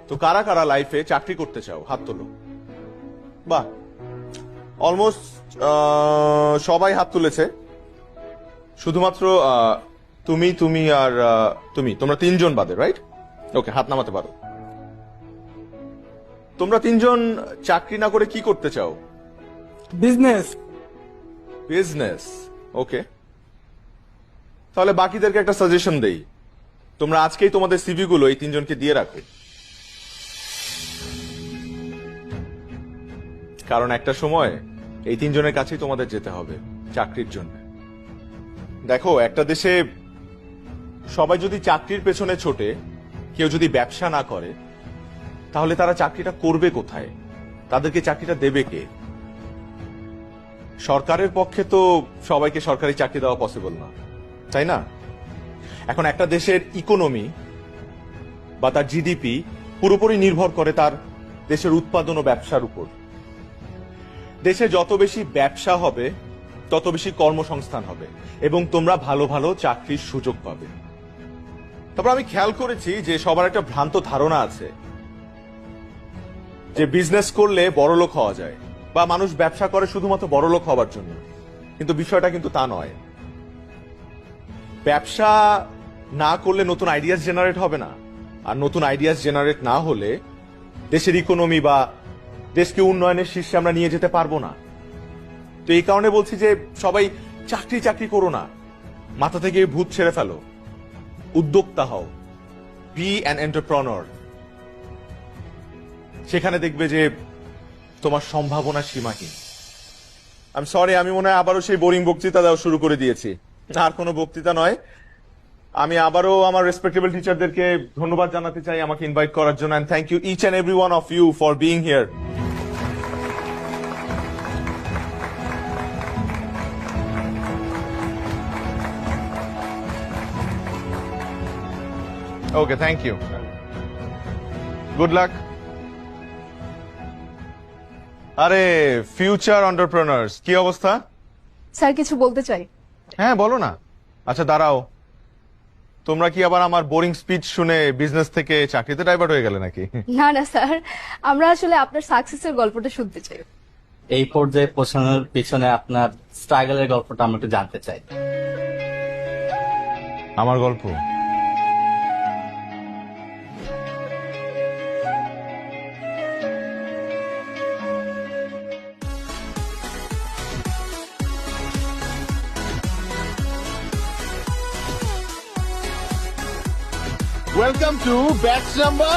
তো কারা কারা লাইফে চাকরি করতে চাও হাত তোলো। বাহ, অলমোস্ট সবাই হাত তুলেছে। শুধুমাত্র তুমি তুমি আর তোমরা তিনজন বাদে, রাইট? ওকে, হাত নামাতে পারো। তোমরা তিনজন চাকরি না করে কি করতে চাও? বিজনেস। বিজনেস, ওকে। তাহলে বাকিদেরকে একটা সাজেশন দেই, তোমরা আজকেই তোমাদের সিভি গুলো এই তিনজনকে দিয়ে রাখো, কারণ একটা সময় এই তিনজনের কাছেই তোমাদের যেতে হবে চাকরির জন্য। দেখো, একটা দেশে সবাই যদি চাকরির পেছনে ছোটে, কেউ যদি ব্যবসা না করে, তাহলে তারা চাকরিটা করবে কোথায়? তাদেরকে চাকরিটা দেবে কে? সরকারের পক্ষে তো সবাইকে সরকারি চাকরি দেওয়া পসিবল না, তাই না? এখন একটা দেশের ইকোনমি বা তার জিডিপি পুরোপুরি নির্ভর করে তার দেশের উৎপাদন ও ব্যবসার উপর। দেশে যত বেশি ব্যবসা হবে তত বেশি কর্মসংস্থান হবে এবং তোমরা ভালো ভালো চাকরির সুযোগ পাবে। তারপর আমি খেয়াল করেছি যে সবার একটা ভ্রান্ত ধারণা আছে যে বিজনেস করলে বড়লোক হওয়া যায়, বা মানুষ ব্যবসা করে শুধুমাত্র বড়লোক হওয়ার জন্য। কিন্তু বিষয়টা কিন্তু তা নয়। ব্যবসা না করলে নতুন আইডিয়াস জেনারেট হবে না, আর নতুন আইডিয়াস জেনারেট না হলে দেশের ইকোনমি বা দেশকে উন্নয়নের শীর্ষে আমরা নিয়ে যেতে পারবো না। তো এই কারণে বলছি যে সবাই চাকরি চাকরি করো না, মাথা থেকে ভূত ছেড়ে ফেলো, উদ্যোক্তা হও, বি অ্যান এন্টারপ্রেনার। সেখানে দেখবে যে তোমার সম্ভাবনা সীমাহীন। আমি সরি, আমি মনে হয় আবারও সেই বোরিং বক্তৃতা দেওয়া শুরু করে দিয়েছি। আর কোনো বক্তৃতা নয়, আমি আবারও আমার রেসপেক্টেবল টিচারদেরকে ধন্যবাদ জানাতে চাই আমাকে ইনভাইট করার জন্য। And thank you each and every one of you for being here. Okay, thank you, good luck. আরে ফিউচার এন্টারপ্রেনার্স, কি অবস্থা? স্যার কিছু বলতে চাই। হ্যাঁ, বলো না। আচ্ছা দাঁড়াও, তোমরা কি আবার আমার বোরিং স্পিচ শুনে বিজনেস থেকে চাকরিতে ডাইভার্ট হয়ে গেলে নাকি? না না স্যার, আমরা আসলে আপনার সাকসেসের গল্পটা শুনতে চাই। এই পর্যায়ে পৌঁছানোর পিছনে আপনার স্ট্রাগলের গল্পটা আমরা একটু জানতে চাই। আমার গল্প? Welcome to batch number